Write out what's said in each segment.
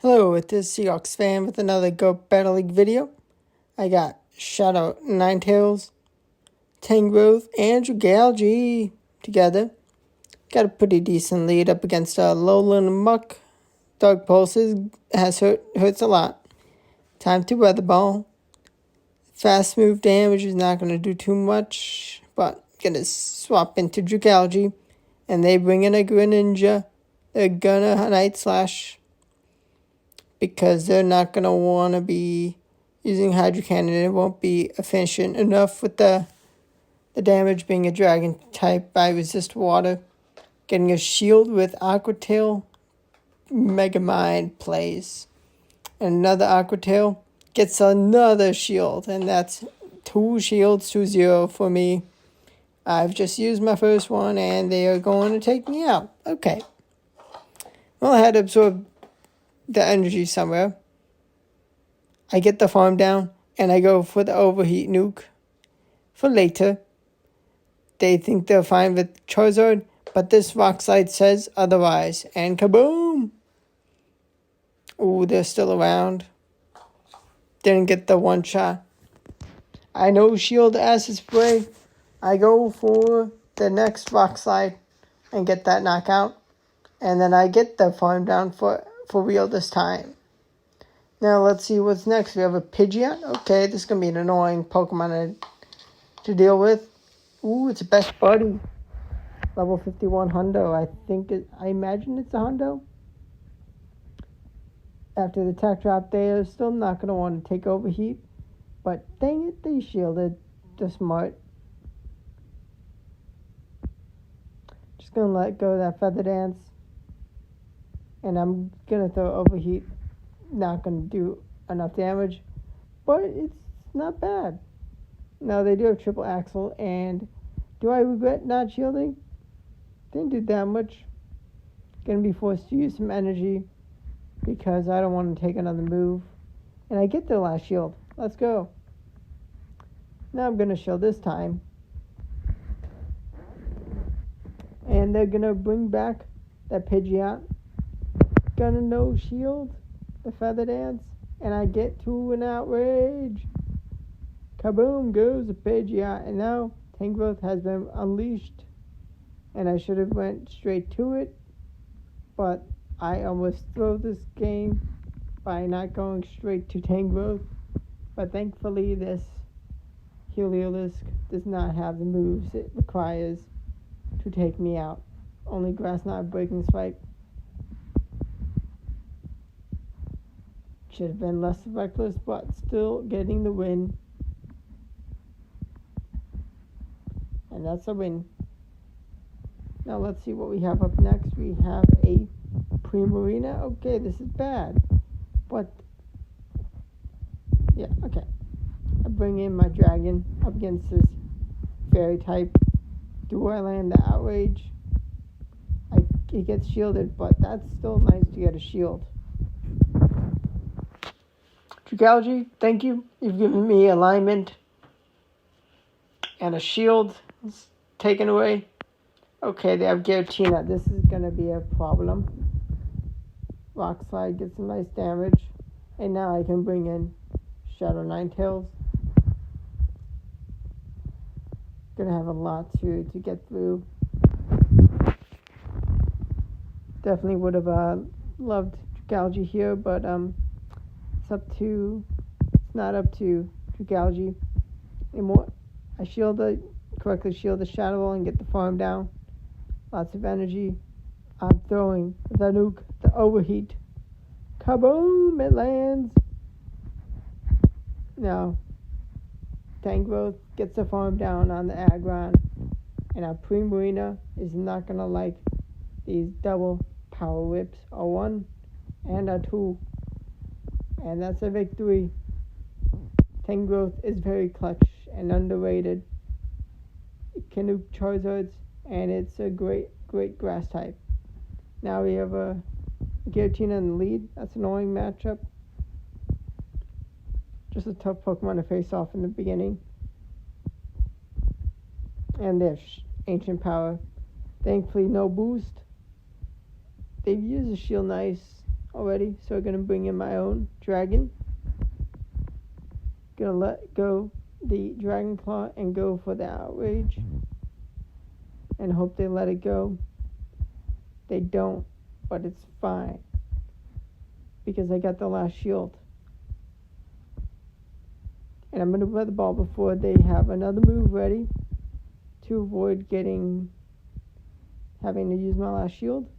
Hello, it is SeahawksFan with another Go Battle League video. I got Shadow Ninetales, Tangrowth, and Jugalgi together. Got a pretty decent lead up against Lowland Muck. Dark Pulses hurts a lot. Time to weather ball. Fast move damage is not going to do too much, but gonna swap into Jugalgi, and they bring in a Greninja. They're gonna Night Slash, because they're not going to want to be using Hydro Cannon. It won't be efficient enough with the damage being a dragon type. I resist water. Getting a shield with Aqua Tail. Mega Mind plays. And another Aqua Tail gets another shield. And that's 2 shields to 0 for me. I've just used my first one and they are going to take me out. Okay. Well, I had to absorb the energy somewhere. I get the farm down and I go for the overheat nuke for later. They think they're fine with Charizard, but this rock slide says otherwise. And kaboom! Ooh, they're still around. Didn't get the one shot. I know shield acid spray. I go for the next rock slide and get that knockout. And then I get the farm down for real this time. Now let's see what's next. We have a Pidgeot. Okay, this is going to be an annoying Pokemon to deal with. Ooh, it's a best buddy. Level 51 Hundo. I imagine it's a Hundo. After the tech drop, they are still not going to want to take overheat. But dang it, they shielded. They're smart. Just going to let go of that Feather Dance. And I'm going to throw overheat. Not going to do enough damage. But it's not bad. Now they do have triple axle. And do I regret not shielding? Didn't do that much. Going to be forced to use some energy. Because I don't want to take another move. And I get the last shield. Let's go. Now I'm going to shield this time. And they're going to bring back that Pidgeot. Gonna no shield the Feather Dance. And I get to an outrage. Kaboom goes the Pidgeot. And now Tangrowth has been unleashed. And I should have went straight to it. But I almost throw this game by not going straight to Tangrowth. But thankfully this Heliolisk does not have the moves it requires to take me out. Only Grass Knot Breaking Swipe. Should have been less reckless, but still getting the win. And that's a win. Now let's see what we have up next. We have a Primarina. Okay, this is bad. But, yeah, okay. I bring in my dragon up against this fairy type. Do I land the outrage? It gets shielded, but that's still nice to get a shield. Jugalgi, thank you. You've given me alignment and a shield. It's taken away. Okay, they have Giratina. This is going to be a problem. Rock Slide gets some nice damage. And now I can bring in Shadow Ninetales. Going to have a lot to get through. Definitely would have loved Jugalgi here, but it's not up to Jugalgi anymore. I correctly shield the Shadow Ball and get the farm down. Lots of energy. I'm throwing the nuke, the overheat. Kaboom! It lands. Now, Tangrowth gets the farm down on the Aggron. And our Primarina is not going to like these double power whips. A 1 and a 2. And that's a victory. Tangrowth is very clutch and underrated. It can nuke Charizards. And it's a great grass type. Now we have a Giratina in the lead. That's an annoying matchup. Just a tough Pokemon to face off in the beginning. And they have Ancient Power. Thankfully, no boost. They've used a Shield nice. already, so I'm going to bring in my own dragon. Gonna let go the Dragon Claw and go for the Outrage. And hope they let it go. They don't, but it's fine. Because I got the last shield. And I'm gonna weather ball before they have another move ready to avoid having to use my last shield.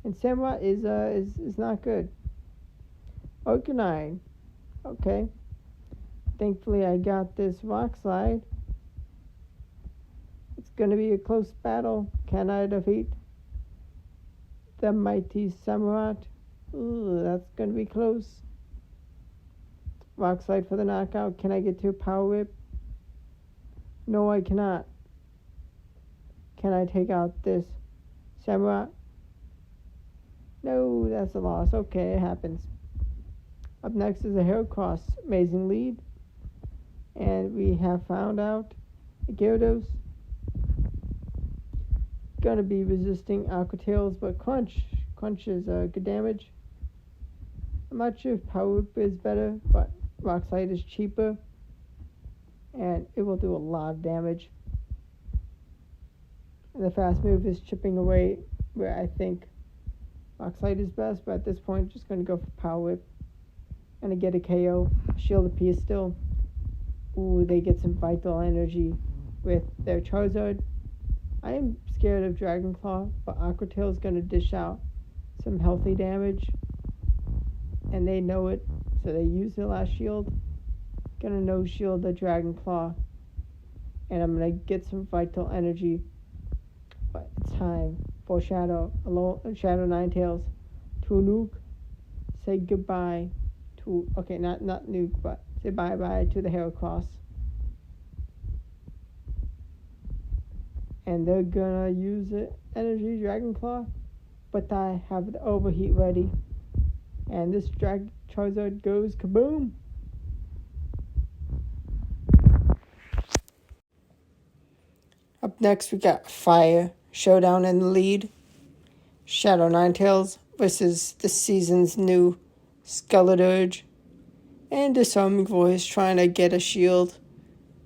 And Samurai is not good. Arcanine. Okay. Thankfully I got this Rock Slide. It's gonna be a close battle. Can I defeat the mighty Samurai? Ooh, that's gonna be close. Rock Slide for the knockout. Can I get to a Power Whip? No, I cannot. Can I take out this Samurai? No, that's a loss. Okay, it happens. Up next is a Heracross. Amazing lead. And we have found out Gyarados gonna be resisting Aqua Tails, but Crunch is good damage. I'm not sure if Power Whip is better, but Rock Slide is cheaper, and it will do a lot of damage. And the fast move is chipping away, where I think Rock Slide is best, but at this point, just going to go for Power Whip. Gonna get a KO, Shield of Peace still. Ooh, they get some vital energy with their Charizard. I am scared of Dragon Claw, but Aqua Tail is going to dish out some healthy damage. And they know it, so they use their last shield. Gonna no shield the Dragon Claw. And I'm gonna get some vital energy. But it's time for Shadow Ninetales to nuke. Say goodbye to, okay, not nuke, but say bye-bye to the Heracross. And they're gonna use it, Energy Dragon Claw, but I have the Overheat ready. And this Charizard goes kaboom! Up next we got Fire Showdown in the lead. Shadow Ninetales versus the season's new Skeleturge. And Disarming Voice trying to get a shield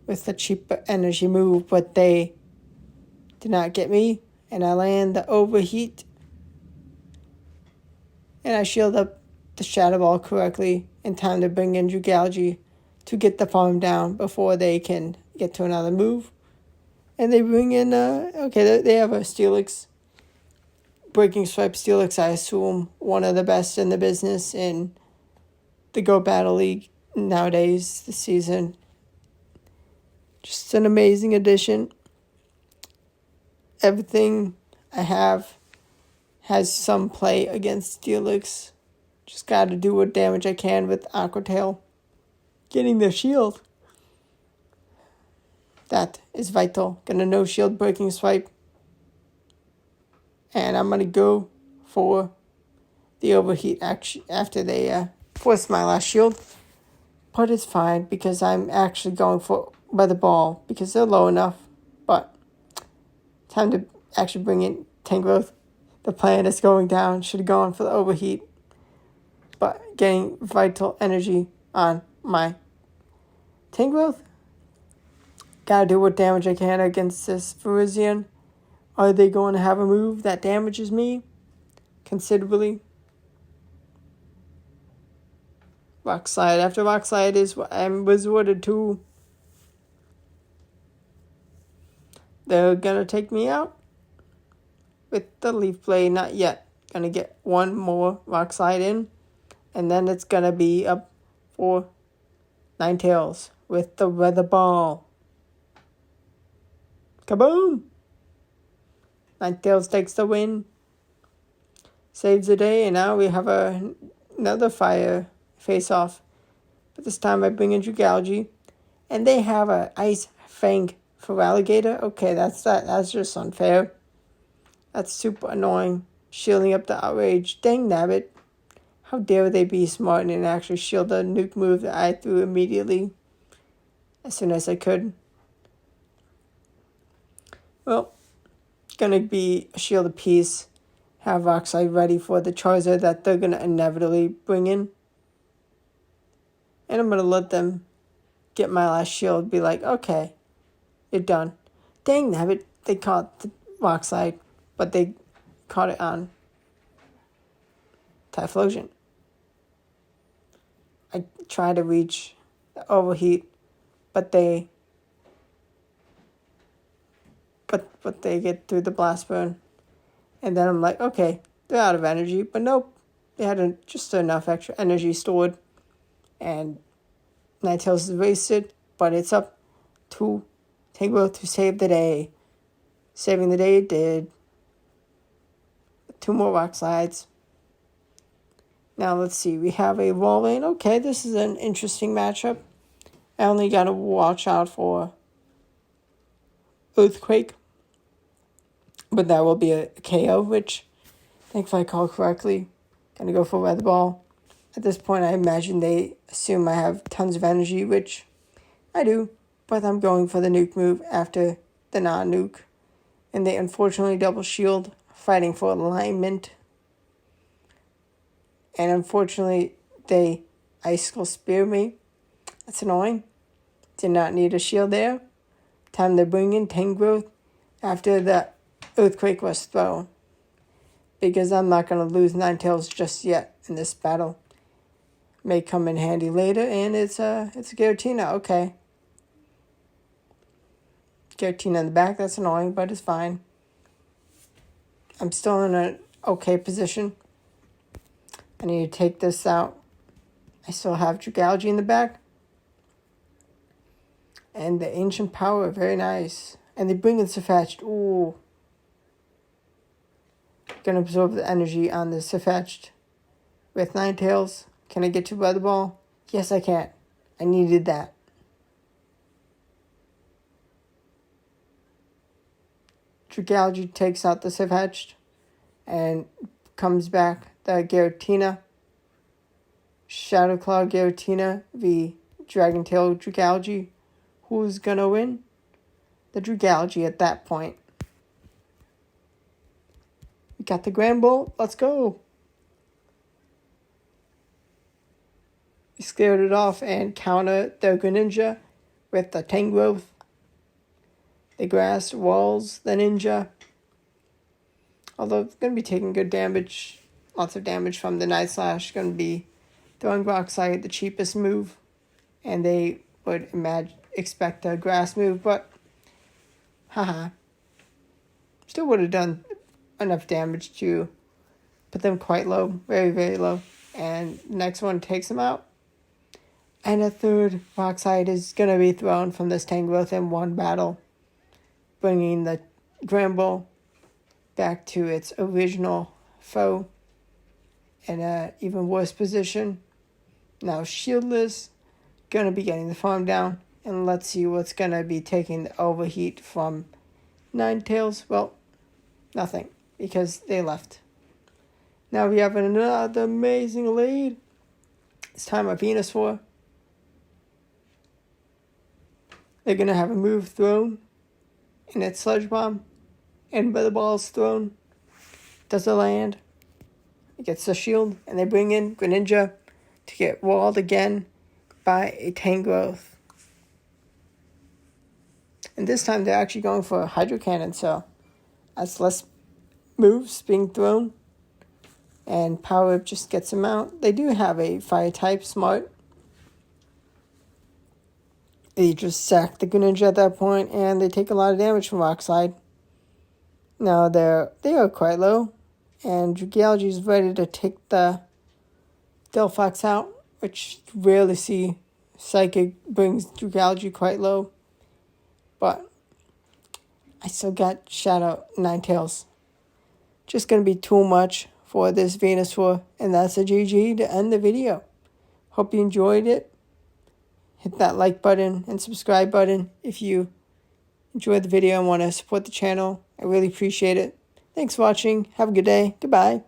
with a cheaper energy move, but they did not get me. And I land the Overheat. And I shield up the Shadow Ball correctly in time to bring in Dragalge to get the farm down before they can get to another move. And they bring in, they have a Steelix. Breaking Swipe Steelix, I assume, one of the best in the business in the Go Battle League nowadays, this season. Just an amazing addition. Everything I have has some play against Steelix. Just got to do what damage I can with Aqua Tail. Getting their shield. That is vital. Gonna no shield Breaking Swipe. And I'm gonna go for the Overheat action after they force my last shield. But it's fine because I'm actually going for Weather Ball because they're low enough. But time to actually bring in Tangrowth. The plan is going down. Should have gone for the Overheat. But getting vital energy on my Tangrowth. Gotta do what damage I can against this Virizion. Are they going to have a move that damages me considerably? Rock Slide. After Rock Slide is what I was ordered to. They're going to take me out with the Leaf Blade. Not yet. Going to get one more Rock Slide in. And then it's going to be up for Ninetales with the Weather Ball. Kaboom! Ninetales takes the win. Saves the day. And now we have another Fire face-off. But this time I bring in Dragalge. And they have an Ice Fang for Alligator. Okay, that's just unfair. That's super annoying. Shielding up the Outrage. Dang nabbit. How dare they be smart and actually shield the nuke move that I threw immediately. As soon as I could. Well, gonna be a Shield of Peace. have Rockslide ready for the Charizard that they're going to inevitably bring in. And I'm going to let them get my last shield, be like, okay, you're done. Dang nabbit, they caught the Rockslide, but they caught it on Typhlosion. I try to reach the overheat, but they get through the blast burn. And then I'm like, okay, they're out of energy, but nope, they had just enough extra energy stored. And Ninetales is wasted, but it's up to Tangrowth to save the day. Saving the day it did. 2 more rock slides. Now let's see, we have a Walrein. Okay, this is an interesting matchup. I only got to watch out for Earthquake, but that will be a KO, which I think if I call correctly, gonna go for Weather Ball. At this point, I imagine they assume I have tons of energy, which I do, but I'm going for the nuke move after the non-nuke. And they unfortunately double shield, fighting for alignment. And unfortunately, they Icicle Spear me. That's annoying. Did not need a shield there. Time to bring in Tangrowth after the Earthquake was thrown. Because I'm not going to lose Ninetales just yet in this battle. May come in handy later, and it's a Giratina. Okay. Giratina in the back, that's annoying, but it's fine. I'm still in an okay position. I need to take this out. I still have Dragalge in the back. And the Ancient Power, very nice. And they bring in Safetched. Ooh. Gonna absorb the energy on the Safetched with Ninetales. Can I get to Weather Ball? Yes, I can. I needed that. Dragalge takes out the Safetched and comes back the Giratina. Shadow Claw Giratina v Dragon Tail Dragalge. Who's gonna win? The Dragalge at that point. We got the Grand Bolt. Let's go. We scared it off and counter the Greninja with the Tangrowth. The grass walls the Ninja. Although it's going to be taking good damage. Lots of damage from the Night Slash. Going to be throwing Rockslide, the cheapest move. And they would expect a grass move, but haha. Still would have done enough damage to put them quite low. Very, very low. And next one takes them out. And a third Rockslide is going to be thrown from this Tangrowth in one battle, bringing the Gramble back to its original foe in an even worse position. Now shieldless, going to be getting the farm down. And let's see what's going to be taking the overheat from Ninetales. Well, nothing, because they left. Now we have another amazing lead. It's time of Venusaur. They're going to have a move thrown, and it's Sludge Bomb, and Weather Ball's thrown. Does it land? It gets the shield, and they bring in Greninja to get walled again by a Tangrowth. And this time they're actually going for a Hydro Cannon, so that's less moves being thrown. And Power Whip just gets them out. They do have a Fire type, smart. They just sack the Greninja at that point, and they take a lot of damage from Rockslide. Now they are quite low, and Dragalge is ready to take the Delphox out, which rarely see. Psychic brings Dragalge quite low, but I still got Shadow Ninetales. Just gonna be too much for this Venusaur, and that's a GG to end the video. Hope you enjoyed it. Hit that like button and subscribe button if you enjoyed the video and want to support the channel. I really appreciate it. Thanks for watching. Have a good day. Goodbye.